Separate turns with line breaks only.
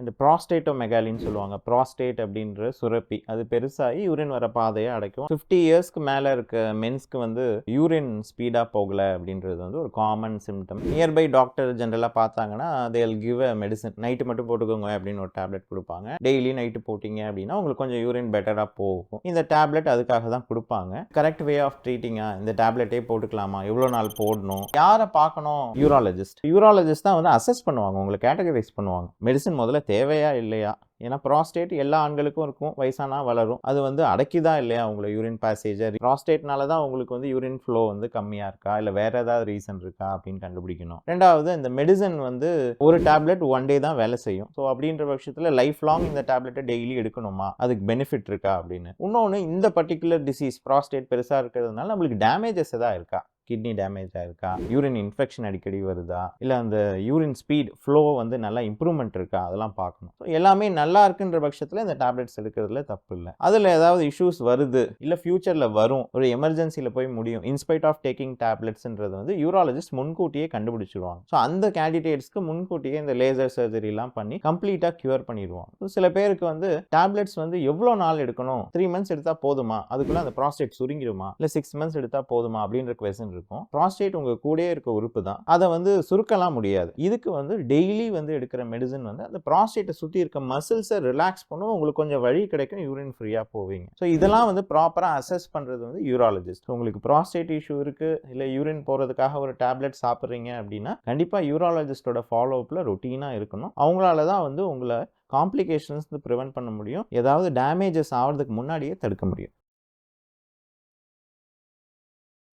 இந்த ப்ராஸ்டேட்டோமெகாலின்னு சொல்லுவாங்க. ப்ராஸ்டேட் அப்படின்ற சுரப்பி அது பெருசாகி யூரின் வர பாதையை அடைக்கும். 50 இயர்ஸ்க்கு மேலே இருக்க மென்ஸ்க்கு வந்து யூரின் ஸ்பீடாக போகலை அப்படின்றது வந்து ஒரு காமன் சிம்டம். நியர்பை டாக்டர் ஜென்ரலாக பார்த்தாங்கன்னா தேல் கிவ் அ மெடிசன். நைட்டு மட்டும் போட்டுக்கோங்க அப்படின்னு ஒரு டேப்லெட் கொடுப்பாங்க. டெய்லி நைட்டு போட்டிங்க அப்படின்னா உங்களுக்கு கொஞ்சம் யூரின் பெட்டராக போகும். இந்த டேப்லெட் அதுக்காக தான் கொடுப்பாங்க. கரெக்ட் வே ஆஃப் ட்ரீட்டிங்கா, இந்த டேப்லெட்டே போட்டுக்கலாமா, எவ்வளோ நாள் போடணும், யாரை பார்க்கணும், யூராலஜிஸ்ட் தான் வந்து அசஸ் பண்ணுவாங்க, உங்களை கேட்டகரைஸ் பண்ணுவாங்க. மெடிசன் முதல்ல தேவையா இல்லையா, ஏன்னா ப்ராஸ்டேட் எல்லா ஆண்களுக்கும் இருக்கும், வயசானா வளரும். அது வந்து அடக்கிதா இல்லையா உங்களை யூரின் பேசேஜர், ப்ராஸ்டேட்னால தான் உங்களுக்கு வந்து யூரின் ஃப்ளோ வந்து கம்மியாக இருக்கா இல்லை வேற ஏதாவது ரீசன் இருக்கா அப்படின்னு கண்டுபிடிக்கணும். ரெண்டாவது, இந்த மெடிசன் வந்து ஒரு டேப்லெட் ஒன் டே தான் வேலை செய்யும். ஸோ அப்படின்ற பட்சத்தில் லைஃப் லாங் இந்த டேப்லெட்டை டெய்லி எடுக்கணுமா, அதுக்கு பெனிஃபிட் இருக்கா அப்படின்னு. இன்னொன்று, இந்த பர்டிகுலர் டிசீஸ் ப்ராஸ்டேட் பெருசாக இருக்கிறதுனால நம்மளுக்கு டேமேஜஸ் எதாவது இருக்கா, கிட்னி டேமேஜ் ஆயிருக்கா, யூரின் இன்ஃபெக்ஷன் அடிக்கடி வருதா, இல்லை அந்த யூரின் ஸ்பீட் ஃப்ளோ வந்து நல்லா இம்ப்ரூவ்மெண்ட் இருக்கா, அதெல்லாம் பார்க்கணும். ஸோ எல்லாமே நல்லா இருக்குன்ற பட்சத்தில் இந்த டேப்லெட்ஸ் எடுக்கிறதுல தப்பு இல்லை. அதில் ஏதாவது இஷ்யூஸ் வருது இல்லை ஃபியூச்சரில் வரும், ஒரு எமர்ஜென்சியில் போய் முடியும், இன்ஸ்பைட் ஆஃப் டேக்கிங் டேப்லெட்ஸ்ன்றது வந்து யூராலஜிஸ்ட் முன்கூட்டியே கண்டுபிடிச்சிடுவாங்க. ஸோ அந்த கேண்டிடேட்ஸ்க்கு முன்கூட்டியே இந்த லேசர் சர்ஜரிலாம் பண்ணி கம்ப்ளீட்டாக க்யூர் பண்ணிடுவாங்க. ஸோ சில பேருக்கு வந்து டேப்லெட்ஸ் வந்து எவ்வளோ நாள் எடுக்கணும், 3 months எடுத்தால் போதுமா, அதுக்குள்ளே அந்த ப்ராஸ்டேட் சுருங்கிடுமா, இல்லை 6 months எடுத்தால் போதுமா அப்படின்ற கொஸ்டின் இருக்கும். ப்ராஸ்டேட் உங்க கூடயே இருக்க உறுப்பு தான், அதை வந்து சுருக்கலாம் முடியாது. இதுக்கு வந்து டெய்லி வந்து எடுக்கிற மெடிசன் வந்து அந்த ப்ராஸ்டேட்டை சுற்றி இருக்க மசில்ஸை ரிலாக்ஸ் பண்ணும், உங்களுக்கு கொஞ்சம் வழி கிடைக்கும், யூரின் ஃப்ரீயாக போவீங்க. ஸோ இதெல்லாம் வந்து ப்ராப்பராக அசஸ் பண்ணுறது வந்து யூராலஜிஸ்ட். உங்களுக்கு ப்ராஸ்டேட் இஷ்யூ இருக்கு, இல்லை யூரின் போகிறதுக்காக ஒரு டேப்லெட் சாப்பிட்றீங்க அப்படின்னா கண்டிப்பாக யூராலஜிஸ்டோட ஃபாலோ அப்பில் ரொட்டீனாக இருக்கணும். அவங்களால தான் வந்து உங்களை காம்ப்ளிகேஷன்ஸ் ப்ரிவென்ட் பண்ண முடியும், ஏதாவது டேமேஜஸ் ஆகிறதுக்கு முன்னாடியே தடுக்க முடியும்.